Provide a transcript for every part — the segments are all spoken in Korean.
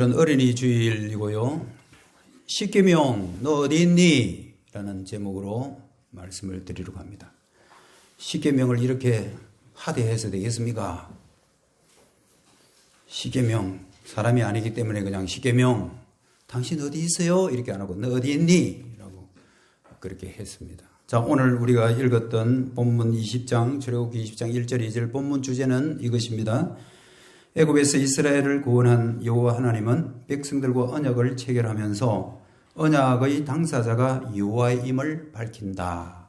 오늘은 어린이 주일이고요. 십계명 너 어디 있니? 라는 제목으로 말씀을 드리려고 합니다. 십계명을 이렇게 하대해서 되겠습니까? 십계명 사람이 아니기 때문에 그냥 십계명 당신 어디 있어요? 이렇게 안 하고 너 어디 있니? 라고 그렇게 했습니다. 자, 오늘 우리가 읽었던 본문 20장 출애굽기 20장 1절 2절 본문 주제는 이것입니다. 애굽에서 이스라엘을 구원한 여호와 하나님은 백성들과 언약을 체결하면서 언약의 당사자가 여호와임을 밝힌다.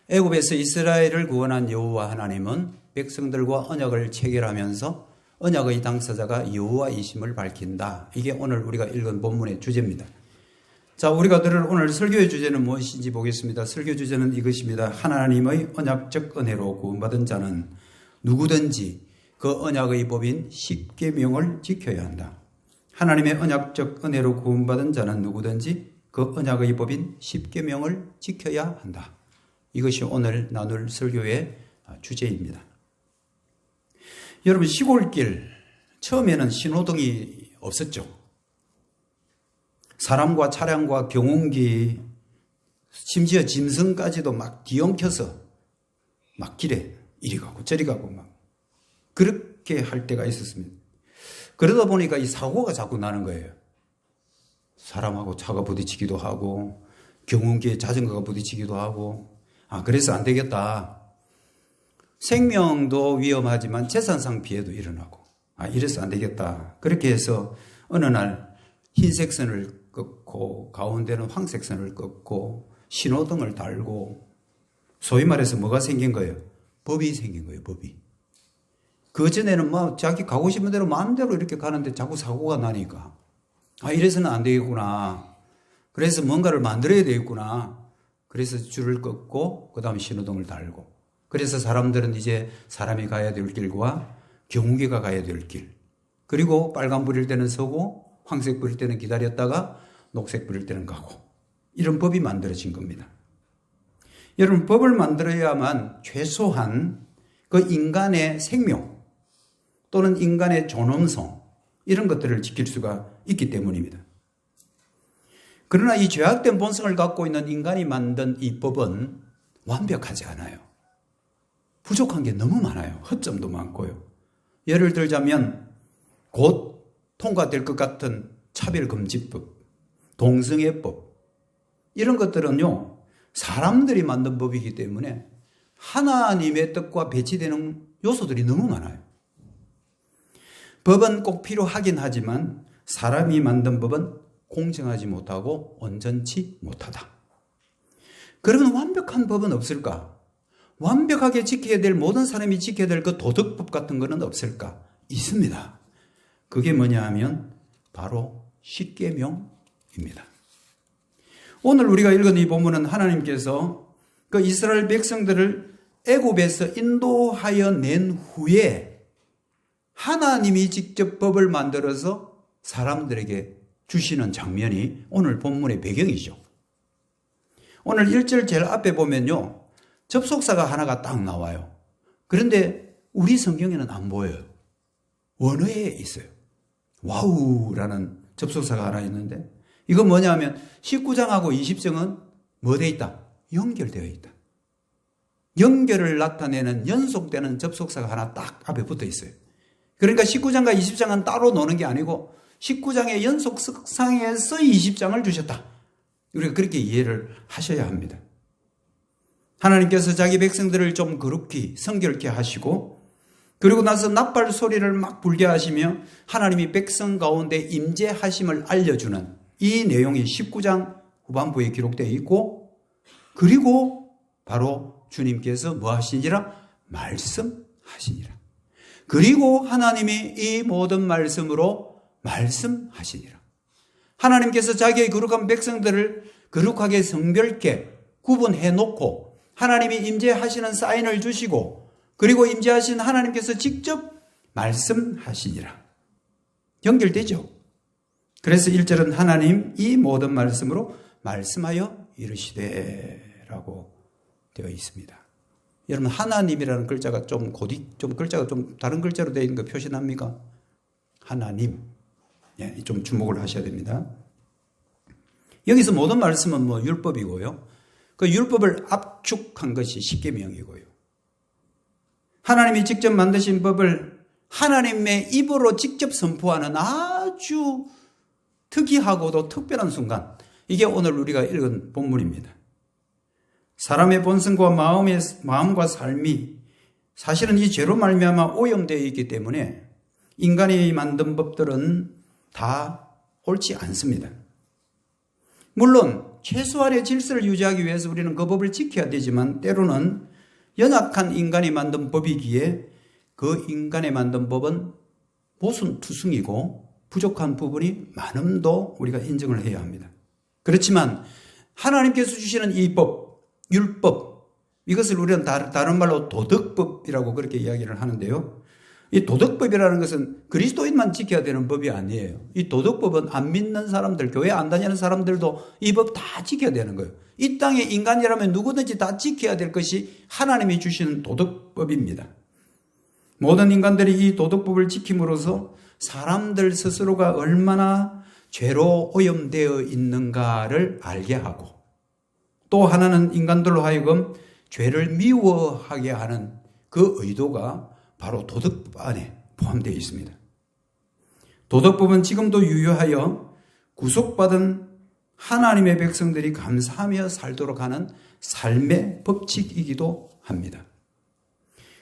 애굽에서 이스라엘을 구원한 여호와 하나님은 백성들과 언약을 체결하면서 언약의 당사자가 여호와이심을 밝힌다. 이게 오늘 우리가 읽은 본문의 주제입니다. 자, 우리가 들을 오늘 설교의 주제는 무엇인지 보겠습니다. 설교 주제는 이것입니다. 하나님의 언약적 은혜로 구원받은 자는 누구든지 그 언약의 법인 십계명을 지켜야 한다. 하나님의 언약적 은혜로 구원받은 자는 누구든지 그 언약의 법인 십계명을 지켜야 한다. 이것이 오늘 나눌 설교의 주제입니다. 여러분, 시골길 처음에는 신호등이 없었죠. 사람과 차량과 경운기 심지어 짐승까지도 막 뒤엉켜서 막 길에 이리 가고 저리 가고 막 그렇게 할 때가 있었습니다. 그러다 보니까 이 사고가 자꾸 나는 거예요. 사람하고 차가 부딪히기도 하고 경운기에 자전거가 부딪히기도 하고 그래서 안 되겠다. 생명도 위험하지만 재산상 피해도 일어나고 이래서 안 되겠다. 그렇게 해서 어느 날 흰색 선을 꺾고 가운데는 황색 선을 꺾고 신호등을 달고 소위 말해서 뭐가 생긴 거예요? 법이 생긴 거예요. 법이. 그전에는 막 자기 가고 싶은 대로 마음대로 이렇게 가는데 자꾸 사고가 나니까 이래서는 안 되겠구나. 그래서 뭔가를 만들어야 되겠구나. 그래서 줄을 꺾고 그 다음 신호등을 달고 그래서 사람들은 이제 사람이 가야 될 길과 경운기가 가야 될 길 그리고 빨간 불일 때는 서고 황색 불일 때는 기다렸다가 녹색 불일 때는 가고 이런 법이 만들어진 겁니다. 여러분, 법을 만들어야만 최소한 그 인간의 생명 또는 인간의 존엄성 이런 것들을 지킬 수가 있기 때문입니다. 그러나 이 죄악된 본성을 갖고 있는 인간이 만든 이 법은 완벽하지 않아요. 부족한 게 너무 많아요. 허점도 많고요. 예를 들자면 곧 통과될 것 같은 차별금지법, 동성애법 이런 것들은요 사람들이 만든 법이기 때문에 하나님의 뜻과 배치되는 요소들이 너무 많아요. 법은 꼭 필요하긴 하지만 사람이 만든 법은 공정하지 못하고 온전치 못하다. 그러면 완벽한 법은 없을까? 완벽하게 지켜야 될 모든 사람이 지켜야 될 그 도덕법 같은 거는 없을까? 있습니다. 그게 뭐냐 하면 바로 십계명입니다. 오늘 우리가 읽은 이 본문은 하나님께서 그 이스라엘 백성들을 애굽에서 인도하여 낸 후에 하나님이 직접 법을 만들어서 사람들에게 주시는 장면이 오늘 본문의 배경이죠. 오늘 1절 제일 앞에 보면요. 접속사가 하나가 딱 나와요. 그런데 우리 성경에는 안 보여요. 원어에 있어요. 와우라는 접속사가 하나 있는데 이건 뭐냐 하면 19장하고 20장은 뭐 되어 있다? 연결되어 있다. 연결을 나타내는 연속되는 접속사가 하나 딱 앞에 붙어 있어요. 그러니까 19장과 20장은 따로 노는 게 아니고 19장의 연속상에서 20장을 주셨다. 우리가 그렇게 이해를 하셔야 합니다. 하나님께서 자기 백성들을 좀 거룩히 성결케 하시고 그리고 나서 나팔 소리를 막 불게 하시며 하나님이 백성 가운데 임재하심을 알려주는 이 내용이 19장 후반부에 기록되어 있고 그리고 바로 주님께서 뭐 하시니라? 말씀하시니라. 그리고 하나님이 이 모든 말씀으로 말씀하시니라. 하나님께서 자기의 거룩한 백성들을 거룩하게 성별케 구분해 놓고 하나님이 임재하시는 사인을 주시고 그리고 임재하신 하나님께서 직접 말씀하시니라. 연결되죠. 그래서 1절은 하나님 이 모든 말씀으로 말씀하여 이르시되 라고 되어 있습니다. 여러분, 하나님이라는 글자가 좀 글자가 좀 다른 글자로 되어 있는 거 표시납니까? 하나님. 좀 주목을 하셔야 됩니다. 여기서 모든 말씀은 율법이고요. 그 율법을 압축한 것이 십계명이고요. 하나님이 직접 만드신 법을 하나님의 입으로 직접 선포하는 아주 특이하고도 특별한 순간, 이게 오늘 우리가 읽은 본문입니다. 사람의 본성과 마음과 삶이 사실은 이 죄로 말미암아 오염되어 있기 때문에 인간이 만든 법들은 다 옳지 않습니다. 물론 최소한의 질서를 유지하기 위해서 우리는 그 법을 지켜야 되지만 때로는 연약한 인간이 만든 법이기에 그 인간이 만든 법은 모순투성이고 부족한 부분이 많음도 우리가 인정을 해야 합니다. 그렇지만 하나님께서 주시는 이 법, 율법, 이것을 우리는 다른 말로 도덕법이라고 그렇게 이야기를 하는데요. 이 도덕법이라는 것은 그리스도인만 지켜야 되는 법이 아니에요. 이 도덕법은 안 믿는 사람들, 교회 안 다니는 사람들도 이 법 다 지켜야 되는 거예요. 이 땅에 인간이라면 누구든지 다 지켜야 될 것이 하나님이 주시는 도덕법입니다. 모든 인간들이 이 도덕법을 지킴으로써 사람들 스스로가 얼마나 죄로 오염되어 있는가를 알게 하고, 또 하나는 인간들로 하여금 죄를 미워하게 하는 그 의도가 바로 도덕법 안에 포함되어 있습니다. 도덕법은 지금도 유효하여 구속받은 하나님의 백성들이 감사하며 살도록 하는 삶의 법칙이기도 합니다.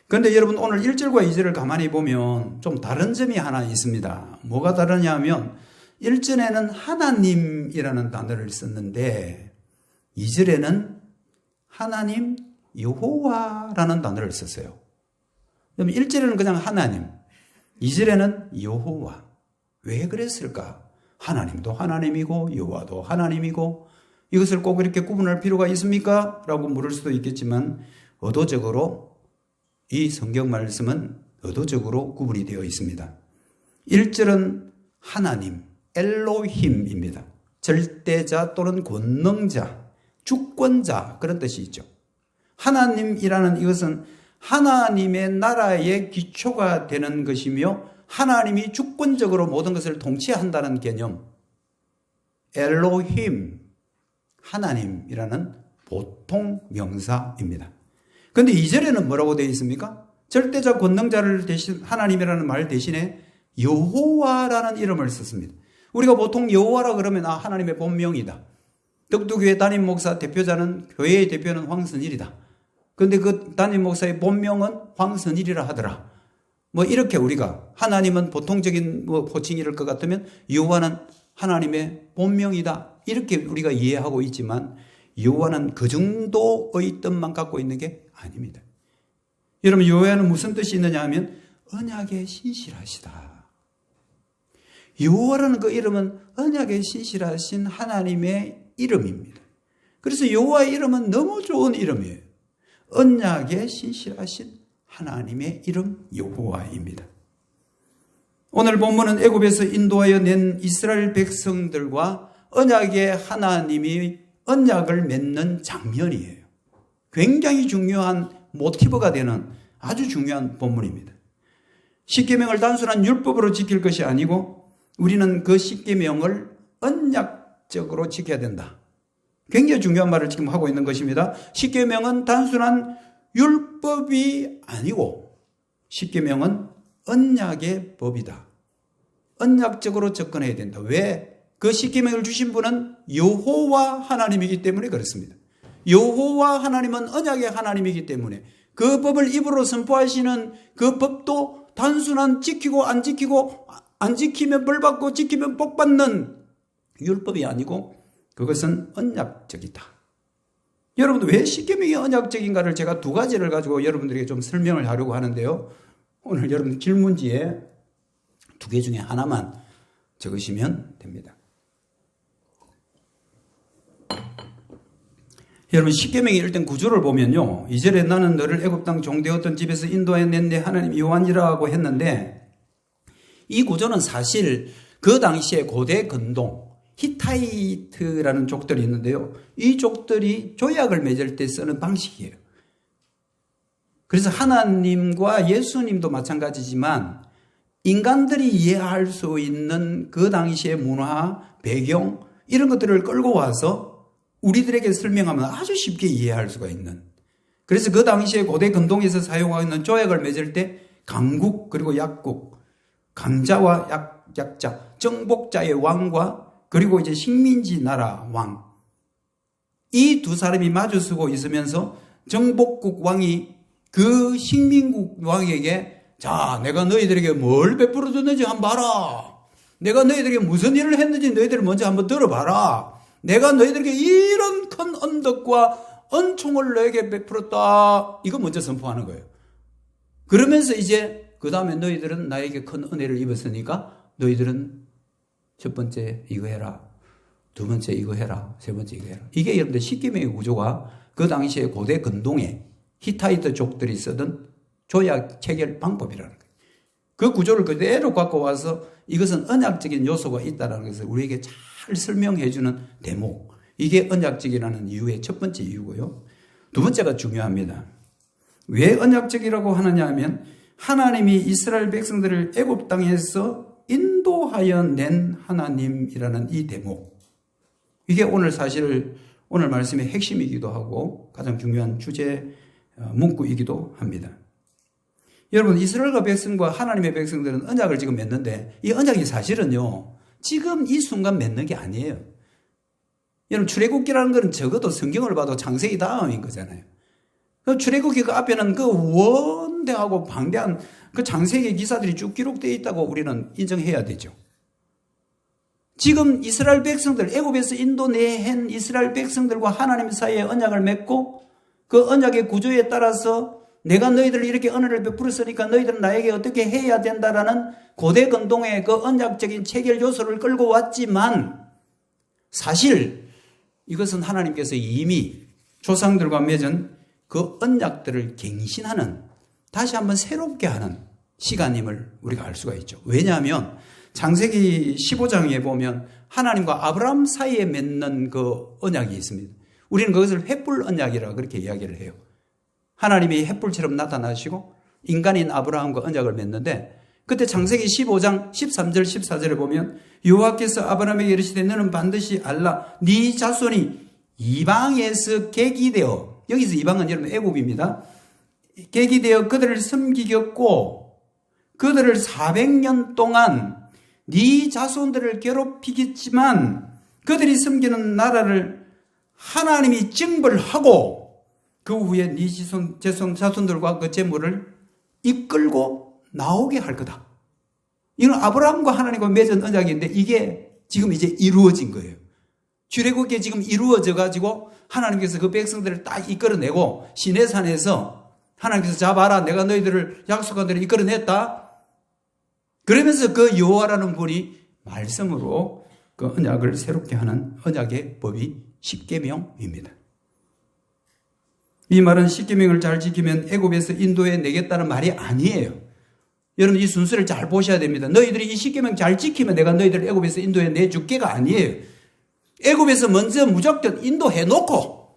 그런데 여러분, 오늘 1절과 2절을 가만히 보면 좀 다른 점이 하나 있습니다. 뭐가 다르냐 하면 1절에는 하나님이라는 단어를 썼는데 2절에는 하나님 여호와라는 단어를 썼어요. 그럼 1절에는 그냥 하나님, 2절에는 여호와. 왜 그랬을까? 하나님도 하나님이고 여호와도 하나님이고 이것을 꼭 이렇게 구분할 필요가 있습니까? 라고 물을 수도 있겠지만 의도적으로 이 성경 말씀은 의도적으로 구분이 되어 있습니다. 1절은 하나님, 엘로힘입니다. 절대자 또는 권능자, 주권자, 그런 뜻이 있죠. 하나님이라는 이것은 하나님의 나라의 기초가 되는 것이며 하나님이 주권적으로 모든 것을 통치한다는 개념, 엘로힘, 하나님이라는 보통 명사입니다. 그런데 2절에는 뭐라고 되어 있습니까? 절대자 권능자를 대신 하나님이라는 말 대신에 여호와라는 이름을 썼습니다. 우리가 보통 여호와라 그러면 하나님의 본명이다. 덕두교회 담임 목사 대표자는, 교회의 대표는 황선일이다. 그런데 그 담임 목사의 본명은 황선일이라 하더라. 이렇게 우리가, 하나님은 보통적인 호칭일 것 같으면 여호와는 하나님의 본명이다. 이렇게 우리가 이해하고 있지만 여호와는 그 정도의 뜻만 갖고 있는 게 아닙니다. 여러분, 여호와는 무슨 뜻이 있느냐 하면 언약에 신실하시다. 여호와라는 그 이름은 언약에 신실하신 하나님의 이름입니다. 그래서 여호와의 이름은 너무 좋은 이름이에요. 언약에 신실하신 하나님의 이름 여호와입니다. 오늘 본문은 애굽에서 인도하여 낸 이스라엘 백성들과 언약의 하나님이 언약을 맺는 장면이에요. 굉장히 중요한 모티브가 되는 아주 중요한 본문입니다. 십계명을 단순한 율법으로 지킬 것이 아니고 우리는 그 십계명을 언약적으로 지켜야 된다. 굉장히 중요한 말을 지금 하고 있는 것입니다. 십계명은 단순한 율법이 아니고 십계명은 언약의 법이다. 언약적으로 접근해야 된다. 왜? 그 십계명을 주신 분은 여호와 하나님이기 때문에 그렇습니다. 여호와 하나님은 언약의 하나님이기 때문에 그 법을 입으로 선포하시는 그 법도 단순한 지키고 안 지키고, 안 지키면 벌 받고 지키면 복 받는 율법이 아니고 그것은 언약적이다. 여러분들 왜 십계명이 언약적인가를 제가 두 가지를 가지고 여러분들에게 좀 설명을 하려고 하는데요. 오늘 여러분 질문지에 두 개 중에 하나만 적으시면 됩니다. 여러분, 십계명의 일단 구조를 보면요, 2절에 나는 너를 애굽 땅 종되었던 집에서 인도하여 낸 내 하나님 여호와니라고 했는데, 이 구조는 사실 그 당시에 고대 근동 히타이트라는 족들이 있는데요, 이 족들이 조약을 맺을 때 쓰는 방식이에요. 그래서 하나님과 예수님도 마찬가지지만 인간들이 이해할 수 있는 그 당시의 문화, 배경 이런 것들을 끌고 와서 우리들에게 설명하면 아주 쉽게 이해할 수가 있는, 그래서 그 당시에 고대 근동에서 사용하고 있는 조약을 맺을 때 강국 그리고 약국, 강자와 약자, 정복자의 왕과 그리고 이제 식민지 나라 왕, 이 두 사람이 마주 서고 있으면서 정복국 왕이 그 식민국 왕에게 자, 내가 너희들에게 뭘 베풀어 줬는지 한번 봐라. 내가 너희들에게 무슨 일을 했는지 너희들 먼저 한번 들어봐라. 내가 너희들에게 이런 큰 언덕과 은총을 너에게 베풀었다. 이거 먼저 선포하는 거예요. 그러면서 이제 그 다음에 너희들은 나에게 큰 은혜를 입었으니까 너희들은 첫 번째 이거 해라, 두 번째 이거 해라, 세 번째 이거 해라. 이게 여러분들 십계명의 구조가 그 당시에 고대 근동에 히타이트족들이 쓰던 조약 체결 방법이라는 거예요. 그 구조를 그대로 갖고 와서 이것은 언약적인 요소가 있다는 것을 우리에게 잘 설명해 주는 대목. 이게 언약적이라는 이유의 첫 번째 이유고요. 두 번째가 중요합니다. 왜 언약적이라고 하느냐 하면 하나님이 이스라엘 백성들을 애굽 땅에서 인도하여 낸 하나님이라는 이 대목. 이게 오늘 사실 오늘 말씀의 핵심이기도 하고 가장 중요한 주제 문구이기도 합니다. 여러분, 이스라엘과 백성과 하나님의 백성들은 언약을 지금 맺는데 이 언약이 사실은요, 지금 이 순간 맺는 게 아니에요. 여러분, 출애굽기라는 것은 적어도 성경을 봐도 창세기 다음인 거잖아요. 그 출애굽기 그 앞에는 그 원대하고 방대한 그 창세기 기사들이 쭉 기록되어 있다고 우리는 인정해야 되죠. 지금 이스라엘 백성들, 애굽에서 인도내한 이스라엘 백성들과 하나님 사이에 언약을 맺고 그 언약의 구조에 따라서 내가 너희들을 이렇게 은혜를 베풀었으니까 너희들은 나에게 어떻게 해야 된다라는 고대 근동의 그 언약적인 체결 요소를 끌고 왔지만 사실 이것은 하나님께서 이미 조상들과 맺은 그 언약들을 갱신하는, 다시 한번 새롭게 하는 시간임을 우리가 알 수가 있죠. 왜냐하면 창세기 15장에 보면 하나님과 아브라함 사이에 맺는 그 언약이 있습니다. 우리는 그것을 횃불 언약이라고 그렇게 이야기를 해요. 하나님이 횃불처럼 나타나시고 인간인 아브라함과 언약을 맺는데, 그때 창세기 15장 13절 14절에 보면 여호와께서 아브라함에게 이르시되 너는 반드시 알라, 네 자손이 이방에서 계기되어, 여기서 이방은 여러분 애굽입니다. 계기되어 그들을 섬기겠고 그들을 400년 동안 네 자손들을 괴롭히겠지만 그들이 섬기는 나라를 하나님이 징벌하고 그 후에 네 자손들과 그 재물을 이끌고 나오게 할 거다. 이건 아브라함과 하나님과 맺은 언약인데 이게 지금 이제 이루어진 거예요. 출애굽기에 지금 이루어져 가지고 하나님께서 그 백성들을 딱 이끌어내고 시내산에서 하나님께서 자 봐라, 내가 너희들을 약속한 대로 이끌어냈다. 그러면서 그 여호와라는 분이 말씀으로 그 언약을 새롭게 하는 언약의 법이 십계명입니다. 이 말은 십계명을 잘 지키면 애굽에서 인도해 내겠다는 말이 아니에요. 여러분, 이 순서를 잘 보셔야 됩니다. 너희들이 이 십계명 잘 지키면 내가 너희들을 애굽에서 인도해 내줄게가 아니에요. 애굽에서 먼저 무조건 인도해 놓고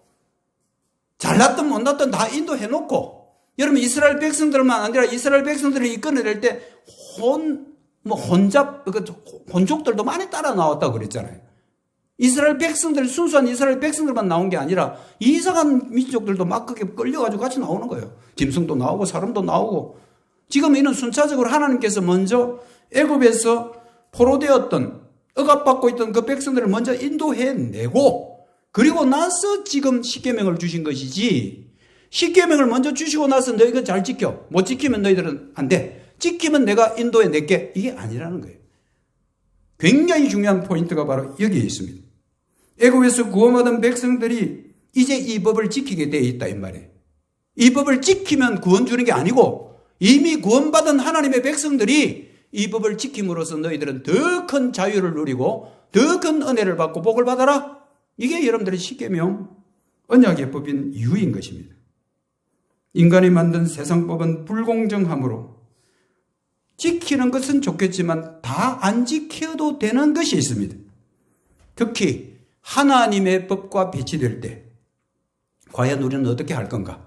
잘났든 못났든 다 인도해 놓고, 여러분 이스라엘 백성들만 아니라 이스라엘 백성들을 이끌어낼 때 혼족들도 많이 따라 나왔다고 그랬잖아요. 이스라엘 백성들, 순수한 이스라엘 백성들만 나온 게 아니라 이상한 민족들도 막 그렇게 끌려가지고 같이 나오는 거예요. 짐승도 나오고 사람도 나오고. 지금 이는 순차적으로 하나님께서 먼저 애굽에서 포로되었던, 억압받고 있던 그 백성들을 먼저 인도해내고 그리고 나서 지금 십계명을 주신 것이지, 십계명을 먼저 주시고 나서 너희가 잘 지켜, 못 지키면 너희들은 안 돼, 지키면 내가 인도해낼게, 이게 아니라는 거예요. 굉장히 중요한 포인트가 바로 여기에 있습니다. 애굽에서 구원받은 백성들이 이제 이 법을 지키게 되어 있다 이 말이에요. 이 법을 지키면 구원 주는 게 아니고 이미 구원받은 하나님의 백성들이 이 법을 지킴으로써 너희들은 더 큰 자유를 누리고 더 큰 은혜를 받고 복을 받아라. 이게 여러분들의 십계명 언약의 법인 이유인 것입니다. 인간이 만든 세상법은 불공정하므로 지키는 것은 좋겠지만 다 안 지켜도 되는 것이 있습니다. 특히 하나님의 법과 배치될 때 과연 우리는 어떻게 할 건가?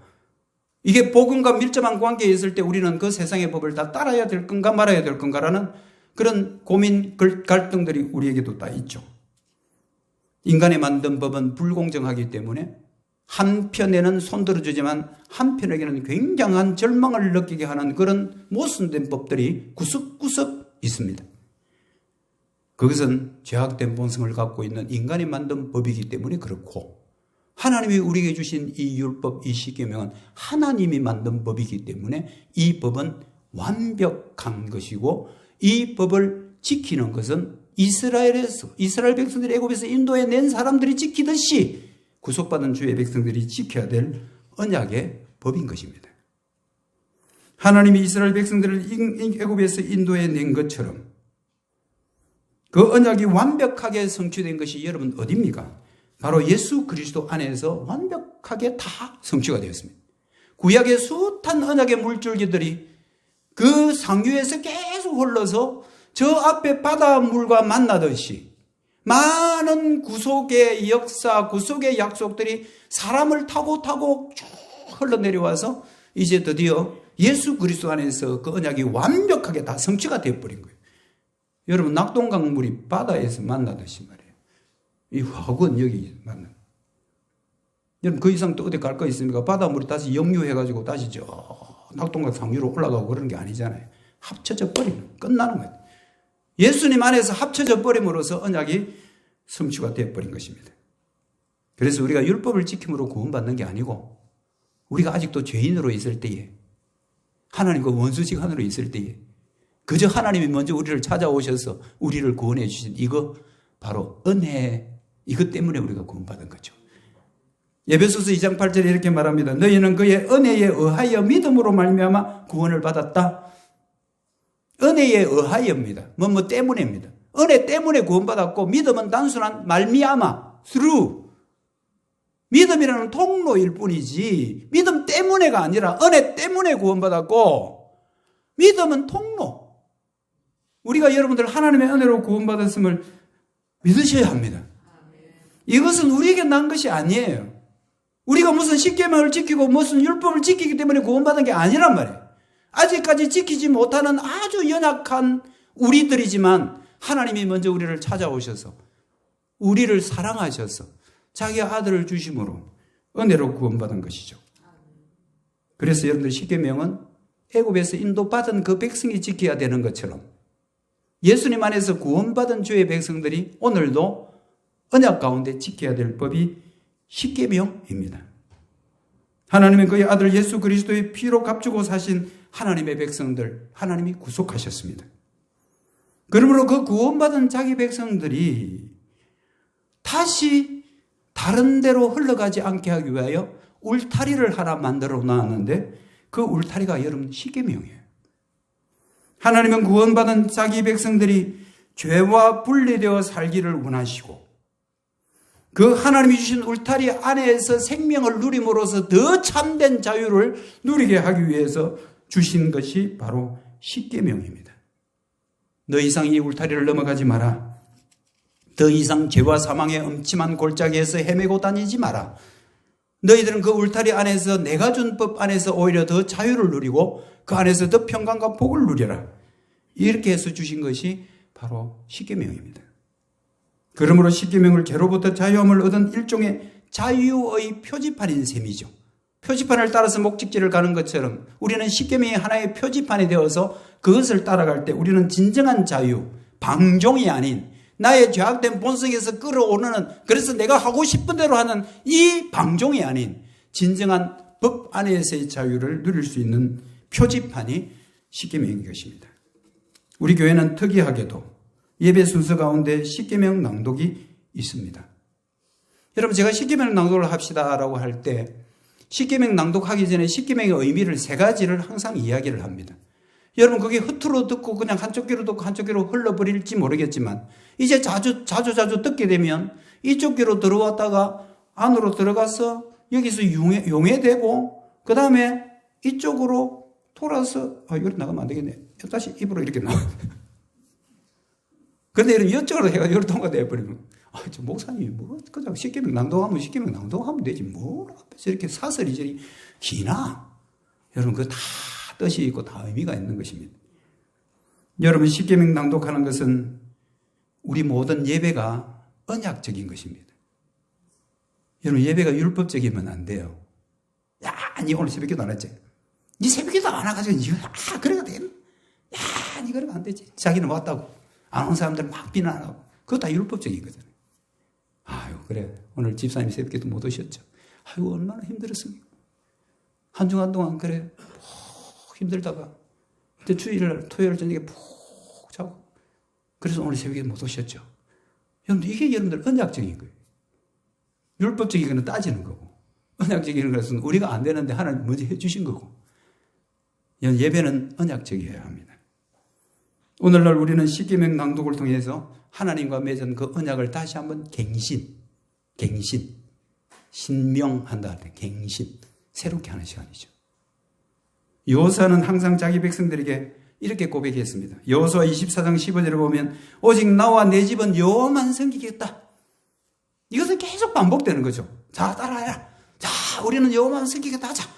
이게 복음과 밀접한 관계에 있을 때 우리는 그 세상의 법을 다 따라야 될 건가 말아야 될 건가라는 그런 고민, 갈등들이 우리에게도 다 있죠. 인간이 만든 법은 불공정하기 때문에 한편에는 손들어주지만 한편에게는 굉장한 절망을 느끼게 하는 그런 모순된 법들이 구석구석 있습니다. 그것은 죄악된 본성을 갖고 있는 인간이 만든 법이기 때문에 그렇고, 하나님이 우리에게 주신 이 율법, 이 십계명은 하나님이 만든 법이기 때문에 이 법은 완벽한 것이고, 이 법을 지키는 것은 이스라엘 백성들이 애굽에서 인도해 낸 사람들이 지키듯이 구속받은 주의 백성들이 지켜야 될 언약의 법인 것입니다. 하나님이 이스라엘 백성들을 애굽에서 인도해 낸 것처럼 그 언약이 완벽하게 성취된 것이 여러분 어디입니까? 바로 예수 그리스도 안에서 완벽하게 다 성취가 되었습니다. 구약의 숱한 언약의 물줄기들이 그 상류에서 계속 흘러서 저 앞에 바닷물과 만나듯이 많은 구속의 역사, 구속의 약속들이 사람을 타고 쭉 흘러내려와서 이제 드디어 예수 그리스도 안에서 그 언약이 완벽하게 다 성취가 되어버린 거예요. 여러분, 낙동강물이 바다에서 만나듯이 말이에요. 이 화구는 여기 만나. 여러분, 그 이상 또 어디 갈 거 있습니까? 바닷물이 다시 역류해가지고 다시 저 낙동강 상류로 올라가고 그러는 게 아니잖아요. 합쳐져 버리는, 끝나는 거예요. 예수님 안에서 합쳐져 버림으로써 언약이 성취가 되어버린 것입니다. 그래서 우리가 율법을 지킴으로 구원받는 게 아니고, 우리가 아직도 죄인으로 있을 때에, 하나님과 원수지간으로 있을 때에 그저 하나님이 먼저 우리를 찾아오셔서 우리를 구원해 주신 이거 바로 은혜, 이것 때문에 우리가 구원받은 거죠. 에베소서 2장 8절에 이렇게 말합니다. 너희는 그의 은혜에 의하여 믿음으로 말미암아 구원을 받았다. 은혜에 의하여입니다. 뭐 때문에입니다. 은혜 때문에 구원받았고, 믿음은 단순한 말미암아, through. 믿음이라는 통로일 뿐이지 믿음 때문에가 아니라 은혜 때문에 구원받았고, 믿음은 통로. 우리가 여러분들 하나님의 은혜로 구원받았음을 믿으셔야 합니다. 이것은 우리에게 난 것이 아니에요. 우리가 무슨 십계명을 지키고 무슨 율법을 지키기 때문에 구원받은 게 아니란 말이에요. 아직까지 지키지 못하는 아주 연약한 우리들이지만 하나님이 먼저 우리를 찾아오셔서 우리를 사랑하셔서 자기 아들을 주심으로 은혜로 구원받은 것이죠. 그래서 여러분들 십계명은 애굽에서 인도받은 그 백성이 지켜야 되는 것처럼 예수님 안에서 구원받은 주의 백성들이 오늘도 언약 가운데 지켜야 될 법이 십계명입니다. 하나님은 그의 아들 예수 그리스도의 피로 값주고 사신 하나님의 백성들, 하나님이 구속하셨습니다. 그러므로 그 구원받은 자기 백성들이 다시 다른 데로 흘러가지 않게 하기 위하여 울타리를 하나 만들어 놨는데 그 울타리가 여러분 십계명이에요. 하나님은 구원받은 자기 백성들이 죄와 분리되어 살기를 원하시고 그 하나님이 주신 울타리 안에서 생명을 누림으로써 더 참된 자유를 누리게 하기 위해서 주신 것이 바로 십계명입니다. 더 이상 이 울타리를 넘어가지 마라. 더 이상 죄와 사망의 음침한 골짜기에서 헤매고 다니지 마라. 너희들은 그 울타리 안에서 내가 준 법 안에서 오히려 더 자유를 누리고 그 안에서 더 평강과 복을 누려라. 이렇게 해서 주신 것이 바로 십계명입니다. 그러므로 십계명을 죄로부터 자유함을 얻은 일종의 자유의 표지판인 셈이죠. 표지판을 따라서 목적지를 가는 것처럼 우리는 십계명이 하나의 표지판이 되어서 그것을 따라갈 때 우리는 진정한 자유, 방종이 아닌 나의 죄악된 본성에서 끌어오르는, 그래서 내가 하고 싶은 대로 하는 이 방종이 아닌 진정한 법 안에서의 자유를 누릴 수 있는 표지판이 십계명인 것입니다. 우리 교회는 특이하게도 예배 순서 가운데 십계명 낭독이 있습니다. 여러분, 제가 십계명 낭독을 합시다라고 할 때 십계명 낭독하기 전에 십계명의 의미를 세 가지를 항상 이야기를 합니다. 여러분, 그게 흐트러 듣고 그냥 한쪽 귀로 듣고 한쪽 귀로 흘러버릴지 모르겠지만 이제 자주 듣게 되면 이쪽 귀로 들어왔다가 안으로 들어가서 여기서 용해되고 그 다음에 이쪽으로 돌아서 이렇게 나가면 안 되겠네. 다시 입으로 이렇게 나와. 그런데 이런 이쪽으로 해가 여기 통과되어 버리면 저 목사님이 뭐 그냥 십계명 낭독하면 십계명 낭독하면 되지 뭘 앞에서 이렇게 사설이 저리 기나. 여러분 그 다 뜻이 있고 다 의미가 있는 것입니다. 여러분 십계명 낭독하는 것은 우리 모든 예배가 언약적인 것입니다. 여러분 예배가 율법적이면 안 돼요. 야, 니 오늘 새벽기도 안 했지? 니 새벽기도 안 해가지고 그래가 되겠나? 야, 니 그러면 안 되지. 자기는 왔다고. 안 온 사람들 막 비난하고. 그거 다 율법적인 거잖아요. 아유, 그래. 오늘 집사님 새벽기도 못 오셨죠? 아유, 얼마나 힘들었습니까? 한 주간 동안 그래. 힘들다가. 그때 주일날, 토요일 저녁에 푹 자고. 그래서 오늘 새벽에 못 오셨죠? 여러분들, 이게 여러분들 언약적인 거예요. 율법적인 거는 따지는 거고. 언약적인 것은 우리가 안 되는데 하나님 먼저 해주신 거고. 예배는 언약적이어야 합니다. 오늘날 우리는 십계명 낭독을 통해서 하나님과 맺은 그 언약을 다시 한번 신명한다 할 때 갱신, 새롭게 하는 시간이죠. 여호수아는 항상 자기 백성들에게 이렇게 고백했습니다. 여호수아 24장 15절에 보면 오직 나와 내 집은 여호와만 섬기겠다. 이것은 계속 반복되는 거죠. 자, 따라해라. 자, 우리는 여호와만 섬기겠다 하자.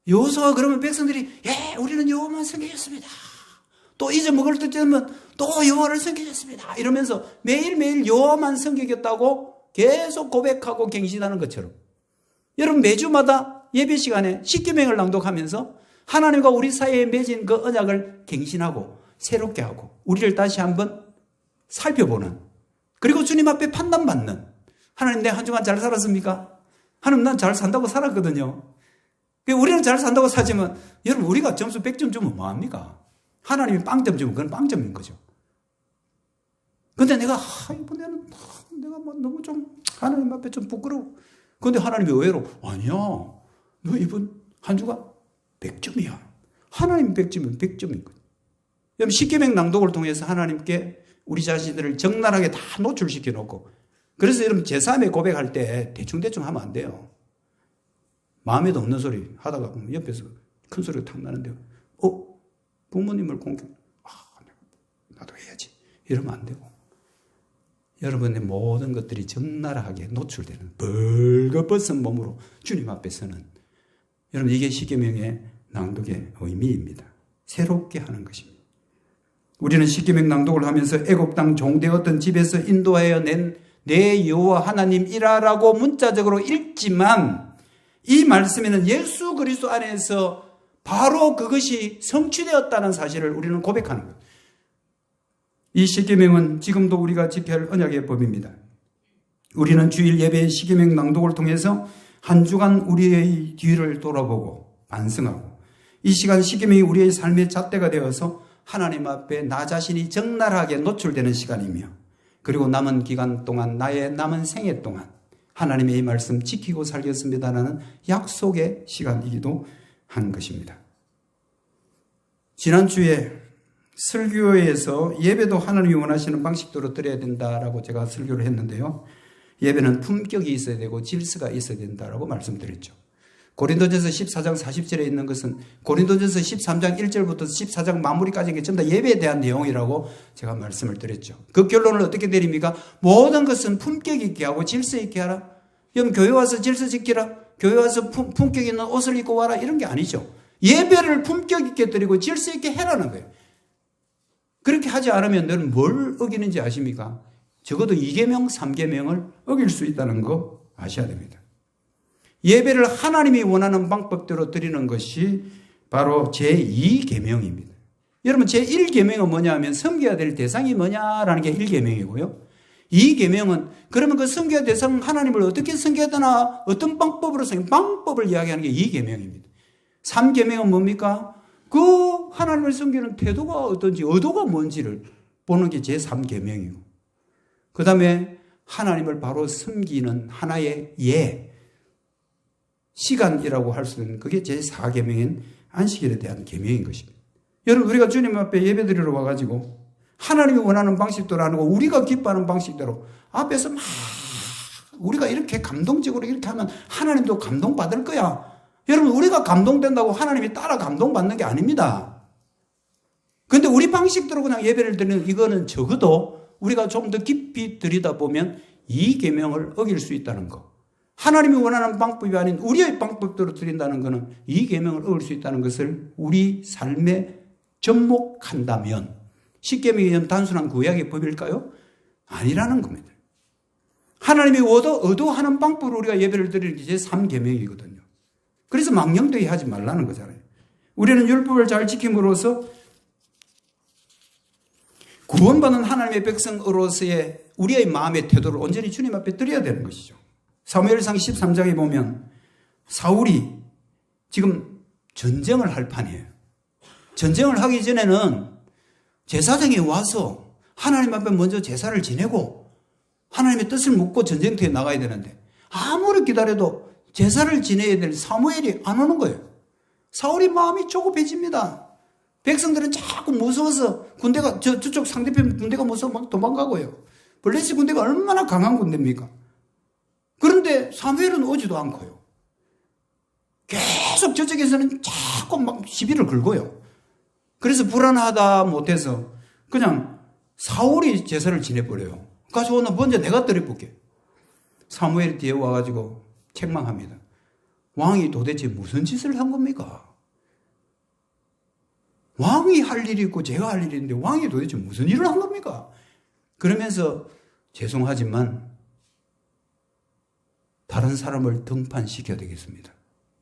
여호수아 그러면 백성들이 우리는 여호와만 섬기겠습니다. 또 잊어먹을 때쯤은 또 여호와를 섬기겠습니다. 이러면서 매일매일 여호와만 섬기겠다고 계속 고백하고 갱신하는 것처럼 여러분 매주마다 예배 시간에 십계명을 낭독하면서 하나님과 우리 사이에 맺은 그 언약을 갱신하고 새롭게 하고 우리를 다시 한번 살펴보는 그리고 주님 앞에 판단받는 하나님 내 한 주간 잘 살았습니까? 하나님 난 잘 산다고 살았거든요. 우리는 잘 산다고 사지만 여러분 우리가 점수 100점 주면 뭐합니까? 하나님이 빵점 주면 그건 빵점인 거죠. 근데 내가 이번에는 내가 너무 좀 하나님 앞에 좀 부끄러워. 근데 하나님이 의외로 아니야. 너 이번 한 주간 100점이야. 하나님 100점이면 100점인 거죠. 여러분 십계명 낭독을 통해서 하나님께 우리 자신들을 적나라하게 다 노출시켜 놓고 그래서 여러분 제3의 고백할 때 대충대충 하면 안 돼요. 마음에도 없는 소리 하다가 옆에서 큰 소리가 탁 나는데요. 부모님을 공격. 나도 해야지. 이러면 안 되고. 여러분의 모든 것들이 적나라하게 노출되는 벌거벗은 몸으로 주님 앞에 서는 여러분 이게 십계명의 낭독의 의미입니다. 새롭게 하는 것입니다. 우리는 십계명 낭독을 하면서 애굽 땅 종되었던 집에서 인도하여 낸 내 여호와 하나님이라라고 문자적으로 읽지만 이 말씀에는 예수 그리스도 안에서 바로 그것이 성취되었다는 사실을 우리는 고백하는 거예요. 이 십계명은 지금도 우리가 지켜야 할 언약의 법입니다. 우리는 주일 예배의 십계명 낭독을 통해서 한 주간 우리의 뒤를 돌아보고 반성하고 이 시간 십계명이 우리의 삶의 잣대가 되어서 하나님 앞에 나 자신이 적나라하게 노출되는 시간이며 그리고 남은 기간 동안 나의 남은 생애 동안 하나님의 이 말씀 지키고 살겠습니다라는 약속의 시간이기도 한 것입니다. 지난주에 설교에서 예배도 하나님이 원하시는 방식대로 드려야 된다라고 제가 설교를 했는데요. 예배는 품격이 있어야 되고 질서가 있어야 된다라고 말씀드렸죠. 고린도전서 14장 40절에 있는 것은 고린도전서 13장 1절부터 14장 마무리까지 전부 다 예배에 대한 내용이라고 제가 말씀을 드렸죠. 그 결론을 어떻게 내립니까? 모든 것은 품격 있게 하고 질서 있게 하라. 여러분 교회 와서 질서 지키라. 교회 와서 품격 있는 옷을 입고 와라. 이런 게 아니죠. 예배를 품격 있게 드리고 질서 있게 해라는 거예요. 그렇게 하지 않으면 너는 뭘 어기는지 아십니까? 적어도 2계명, 3계명을 어길 수 있다는 거 아셔야 됩니다. 예배를 하나님이 원하는 방법대로 드리는 것이 바로 제2계명입니다. 여러분 제1계명은 뭐냐 하면 섬겨야 될 대상이 뭐냐라는 게 1계명이고요. 2계명은 그러면 그 섬겨야 될 대상 하나님을 어떻게 섬겨야 되나 어떤 방법으로 방법을 이야기하는 게 2계명입니다. 3계명은 뭡니까? 그 하나님을 섬기는 태도가 어떤지 의도가 뭔지를 보는 게 제3계명이고 그 다음에 하나님을 바로 섬기는 하나의 시간이라고 할 수 있는 그게 제4계명인 안식일에 대한 계명인 것입니다. 여러분 우리가 주님 앞에 예배드리러 와가지고 하나님이 원하는 방식대로 안 하고 우리가 기뻐하는 방식대로 앞에서 막 우리가 이렇게 감동적으로 이렇게 하면 하나님도 감동받을 거야. 여러분 우리가 감동된다고 하나님이 따라 감동받는 게 아닙니다. 그런데 우리 방식대로 그냥 예배를 드리는 이거는 적어도 우리가 좀 더 깊이 들여다보면 이 계명을 어길 수 있다는 거. 하나님이 원하는 방법이 아닌 우리의 방법대로 드린다는 것은 이 계명을 어길 수 있다는 것을 우리 삶에 접목한다면 10계명이 단순한 구약의 법일까요? 아니라는 겁니다. 하나님이 의도하는 방법으로 우리가 예배를 드리는 게 제3계명이거든요. 그래서 망령되게 하지 말라는 거잖아요. 우리는 율법을 잘 지킴으로써 구원받은 하나님의 백성으로서의 우리의 마음의 태도를 온전히 주님 앞에 드려야 되는 것이죠. 사무엘상 13장에 보면 사울이 지금 전쟁을 할 판이에요. 전쟁을 하기 전에는 제사장이 와서 하나님 앞에 먼저 제사를 지내고 하나님의 뜻을 묻고 전쟁터에 나가야 되는데 아무리 기다려도 제사를 지내야 될 사무엘이 안 오는 거예요. 사울이 마음이 조급해집니다. 백성들은 자꾸 무서워서 군대가 저쪽 상대편 군대가 무서워 막 도망가고요. 블레셋 군대가 얼마나 강한 군대입니까? 그런데 사무엘은 오지도 않고요. 계속 저쪽에서는 자꾸 막 시비를 걸고요. 그래서 불안하다 못해서 그냥 사울이 제사를 지내버려요. 가서 오늘 먼저 내가 드려볼게. 사무엘이 뒤에 와가지고 책망합니다. 왕이 도대체 무슨 짓을 한 겁니까? 왕이 할 일이 있고 제가 할 일이 있는데 왕이 도대체 무슨 일을 한 겁니까? 그러면서 죄송하지만 다른 사람을 등판시켜야 되겠습니다.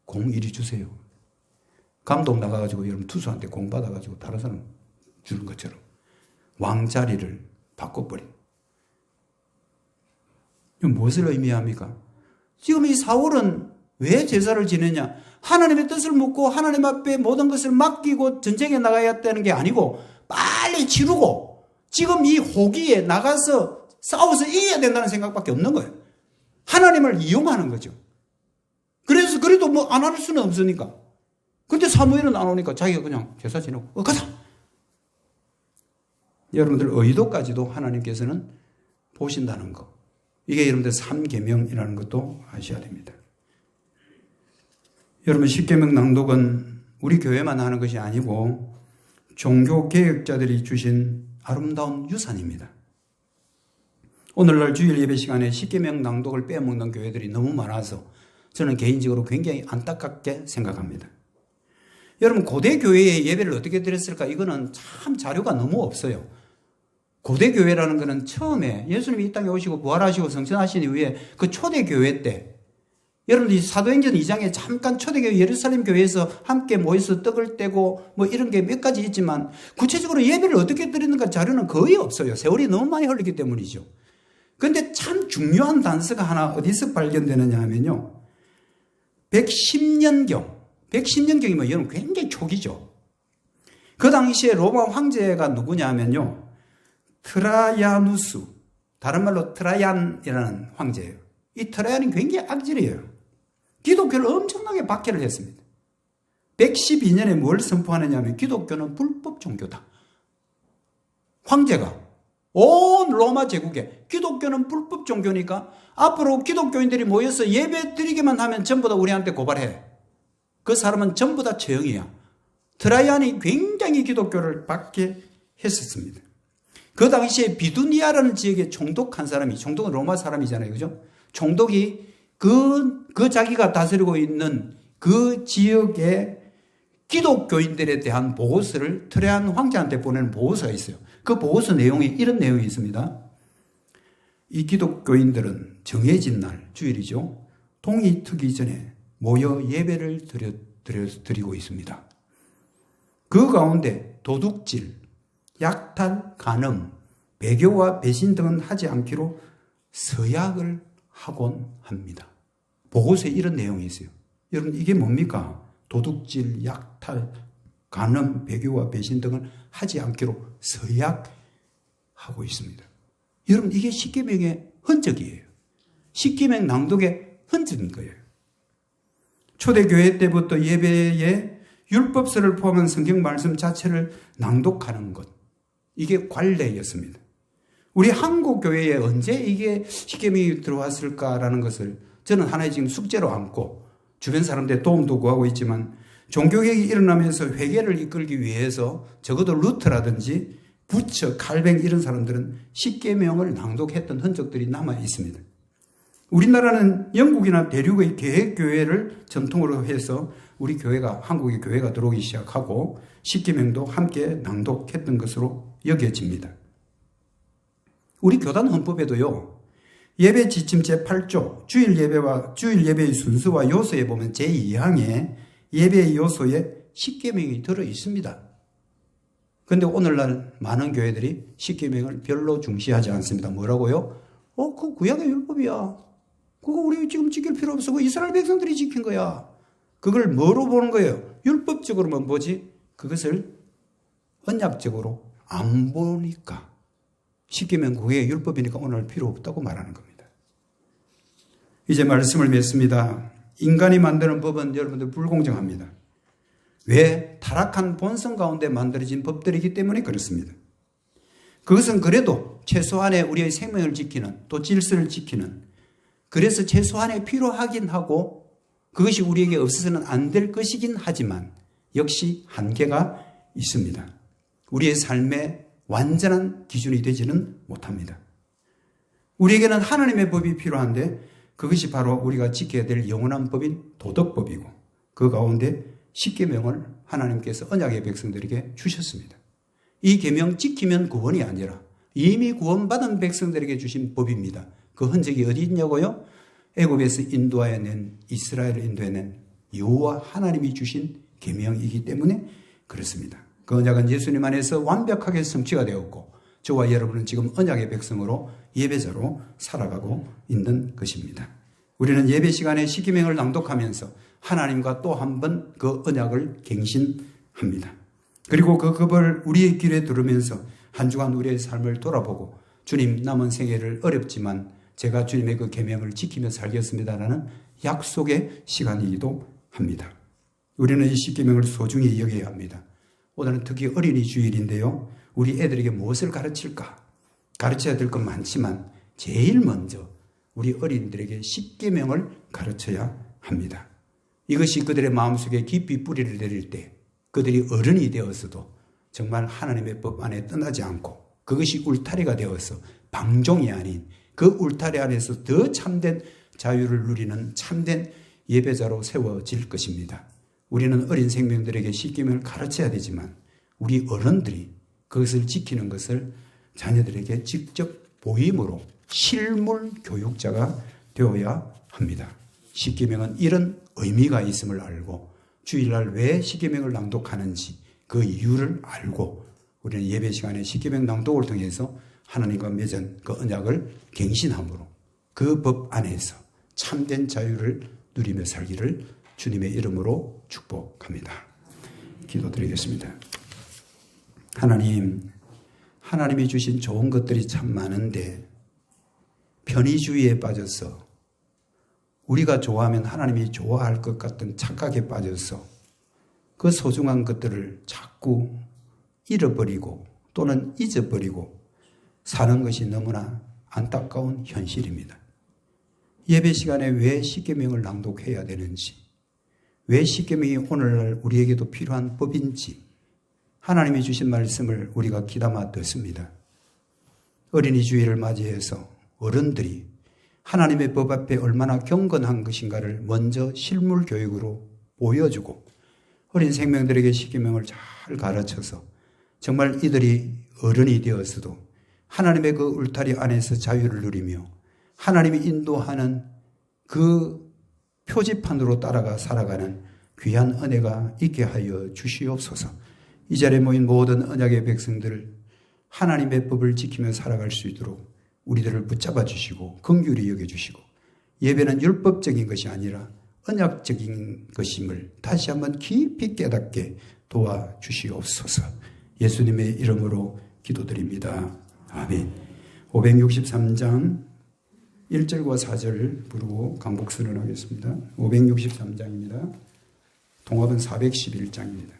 공 이리 주세요. 감독 나가가지고 여러분 투수한테 공 받아가지고 다른 사람 주는 것처럼 왕자리를 바꿔버린. 이건 무엇을 의미합니까? 지금 이 사울은 왜 제사를 지내냐? 하나님의 뜻을 묻고 하나님 앞에 모든 것을 맡기고 전쟁에 나가야 했다는 게 아니고 빨리 치르고 지금 이 호기에 나가서 싸워서 이겨야 된다는 생각밖에 없는 거예요. 하나님을 이용하는 거죠. 그래서 그래도 뭐 안 할 수는 없으니까. 근데 사무엘은 안 오니까 자기가 그냥 제사 지내고 가자. 여러분들 의도까지도 하나님께서는 보신다는 거. 이게 여러분들 3계명이라는 것도 아셔야 됩니다. 여러분 10계명 낭독은 우리 교회만 하는 것이 아니고 종교개혁자들이 주신 아름다운 유산입니다. 오늘날 주일 예배 시간에 10계명 낭독을 빼먹는 교회들이 너무 많아서 저는 개인적으로 굉장히 안타깝게 생각합니다. 여러분 고대 교회의 예배를 어떻게 드렸을까? 이거는 참 자료가 너무 없어요. 고대 교회라는 것은 처음에 예수님이 이 땅에 오시고 부활하시고 성천하신 이후에 그 초대 교회 때 여러분들이 사도행전 2장에 잠깐 초대교회 예루살렘 교회에서 함께 모여서 떡을 떼고 뭐 이런 게 몇 가지 있지만 구체적으로 예배를 어떻게 드리는가 자료는 거의 없어요. 세월이 너무 많이 흘렀기 때문이죠. 그런데 참 중요한 단서가 하나 어디서 발견되느냐 하면요. 110년경이면 여러분 굉장히 초기죠. 그 당시에 로마 황제가 누구냐 하면요. 트라야누스, 다른 말로 트라얀이라는 황제예요. 이 트라얀이 굉장히 악질이에요. 기독교를 엄청나게 박해를 했습니다. 112년에 뭘 선포하느냐 하면 기독교는 불법 종교다. 황제가 온 로마 제국에 기독교는 불법 종교니까 앞으로 기독교인들이 모여서 예배 드리기만 하면 전부 다 우리한테 고발해. 그 사람은 전부 다 처형이야. 트라이안이 굉장히 기독교를 박해했었습니다. 그 당시에 비두니아라는 지역에 총독한 사람이, 총독은 로마 사람이잖아요. 그죠? 총독이 그 자기가 다스리고 있는 그 지역의 기독교인들에 대한 보고서를 트레안 황제한테 보내는 보고서가 있어요. 그 보고서 내용이 이런 내용이 있습니다. 이 기독교인들은 정해진 날, 주일이죠. 동이 트기 전에 모여 예배를 드리고 있습니다. 그 가운데 도둑질, 약탈, 간음, 배교와 배신 등은 하지 않기로 서약을 하곤 합니다. 보고서에 이런 내용이 있어요. 여러분 이게 뭡니까? 도둑질, 약탈, 간음, 배교와 배신 등을 하지 않기로 서약하고 있습니다. 여러분 이게 십계명의 흔적이에요. 십계명 낭독의 흔적인 거예요. 초대교회 때부터 예배에 율법서를 포함한 성경 말씀 자체를 낭독하는 것. 이게 관례였습니다. 우리 한국 교회에 언제 이게 십계명이 들어왔을까라는 것을 저는 하나의 지금 숙제로 안고 주변 사람들의 도움도 구하고 있지만 종교개혁이 일어나면서 회개를 이끌기 위해서 적어도 루터라든지 부처, 칼뱅 이런 사람들은 십계명을 낭독했던 흔적들이 남아 있습니다. 우리나라는 영국이나 대륙의 개혁교회를 전통으로 해서 우리 교회가, 한국의 교회가 들어오기 시작하고 십계명도 함께 낭독했던 것으로 여겨집니다. 우리 교단 헌법에도요, 예배 지침 제8조 주일 예배의 순서와 요소에 보면 제2항에 예배의 요소에 십계명이 들어 있습니다. 그런데 오늘날 많은 교회들이 십계명을 별로 중시하지 않습니다. 뭐라고요? 그거 구약의 율법이야. 그거 우리 지금 지킬 필요 없어. 그거 이스라엘 백성들이 지킨 거야. 그걸 뭐로 보는 거예요? 율법적으로만 보지 그것을 언약적으로 안 보니까 십계명 그게 율법이니까 오늘 필요 없다고 말하는 겁니다. 이제 말씀을 맺습니다. 인간이 만드는 법은 여러분들 불공정합니다. 왜? 타락한 본성 가운데 만들어진 법들이기 때문에 그렇습니다. 그것은 그래도 최소한의 우리의 생명을 지키는, 또 질서를 지키는, 그래서 최소한의 필요하긴 하고 그것이 우리에게 없어서는 안 될 것이긴 하지만 역시 한계가 있습니다. 우리의 삶의 완전한 기준이 되지는 못합니다. 우리에게는 하나님의 법이 필요한데 그것이 바로 우리가 지켜야 될 영원한 법인 도덕법이고 그 가운데 십계명을 하나님께서 언약의 백성들에게 주셨습니다. 이 계명 지키면 구원이 아니라 이미 구원받은 백성들에게 주신 법입니다. 그 흔적이 어디 있냐고요? 애굽에서 인도하여낸, 이스라엘을 인도해낸 여호와 하나님이 주신 계명이기 때문에 그렇습니다. 그 언약은 예수님 안에서 완벽하게 성취가 되었고 저와 여러분은 지금 언약의 백성으로 예배자로 살아가고 있는 것입니다. 우리는 예배 시간에 십계명을 낭독하면서 하나님과 또 한 번 그 언약을 갱신합니다. 그리고 그 급을 우리의 길에 들으면서 한 주간 우리의 삶을 돌아보고 주님 남은 생애를 어렵지만 제가 주님의 그 계명을 지키며 살겠습니다라는 약속의 시간이기도 합니다. 우리는 이 십계명을 소중히 여겨야 합니다. 오늘은 특히 어린이 주일인데요. 우리 애들에게 무엇을 가르칠까? 가르쳐야 될 건 많지만 제일 먼저 우리 어린이들에게 십계명을 가르쳐야 합니다. 이것이 그들의 마음속에 깊이 뿌리를 내릴 때 그들이 어른이 되어서도 정말 하나님의 법 안에 떠나지 않고 그것이 울타리가 되어서 방종이 아닌 그 울타리 안에서 더 참된 자유를 누리는 참된 예배자로 세워질 것입니다. 우리는 어린 생명들에게 십계명을 가르쳐야 되지만 우리 어른들이 그것을 지키는 것을 자녀들에게 직접 보임으로 실물 교육자가 되어야 합니다. 십계명은 이런 의미가 있음을 알고 주일날 왜 십계명을 낭독하는지 그 이유를 알고 우리는 예배 시간에 십계명 낭독을 통해서 하나님과 맺은 그 언약을 갱신함으로 그 법 안에서 참된 자유를 누리며 살기를 주님의 이름으로 축복합니다. 기도드리겠습니다. 하나님이 주신 좋은 것들이 참 많은데 편의주의에 빠져서 우리가 좋아하면 하나님이 좋아할 것 같은 착각에 빠져서 그 소중한 것들을 자꾸 잃어버리고 또는 잊어버리고 사는 것이 너무나 안타까운 현실입니다. 예배 시간에 왜 십계명을 낭독해야 되는지, 왜 십계명이 오늘날 우리에게도 필요한 법인지 하나님이 주신 말씀을 우리가 귀담아 듣습니다. 어린이 주일을 맞이해서 어른들이 하나님의 법 앞에 얼마나 경건한 것인가를 먼저 실물 교육으로 보여주고 어린 생명들에게 십계명을 잘 가르쳐서 정말 이들이 어른이 되어서도 하나님의 그 울타리 안에서 자유를 누리며 하나님이 인도하는 그 표지판으로 따라가 살아가는 귀한 은혜가 있게 하여 주시옵소서. 이 자리에 모인 모든 언약의 백성들 하나님의 법을 지키며 살아갈 수 있도록 우리들을 붙잡아 주시고 긍휼히 여겨주시고 예배는 율법적인 것이 아니라 언약적인 것임을 다시 한번 깊이 깨닫게 도와주시옵소서. 예수님의 이름으로 기도드립니다. 아멘. 563장 1절과 4절 부르고 강복 선언하겠습니다. 563장입니다. 동합은 411장입니다.